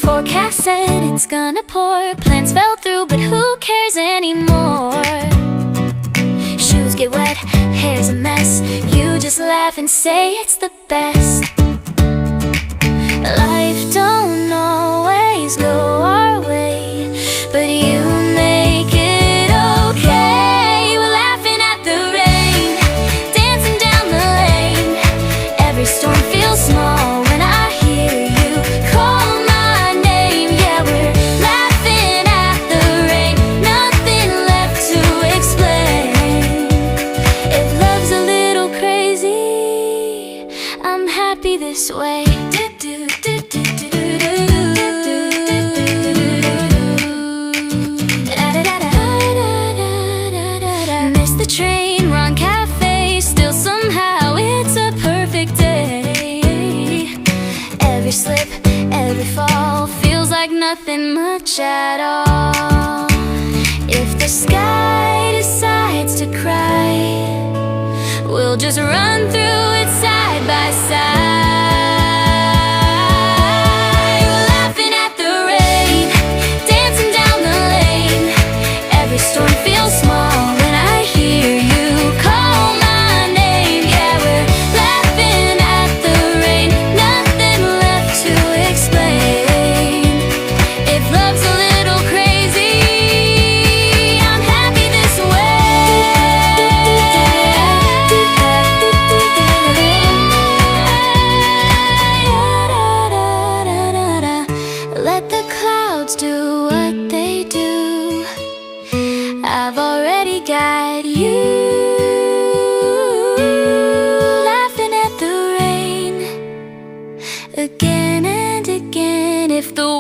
Forecast said it's gonna pour. Plans fell through, but who cares anymore? Shoes get wet, hair's a mess. You just laugh and say it's the best. Life don't always go our way, but you make it okay. We're laughing at the rain, dancing down the lane. Every storm feels small when I hear you call my name. Yeah, we're laughing at the rain, nothing left to explain. If love's a little crazy, I'm happy this way. Miss the train, wrong cafe, still somehow it's a perfect day. Every slip, every fall feels like nothing much at all. If the sky decides to cry, we'll just run through it side by side. We're laughing at the rain, dancing down the lane. Every storm feels small when I hear you call my name. Yeah, we're laughing at the rain, nothing left to explain. If love's a little crazy, I'm happy this way. Let the clouds do what they do. I've already got you. Laughing at the rain again and again. If the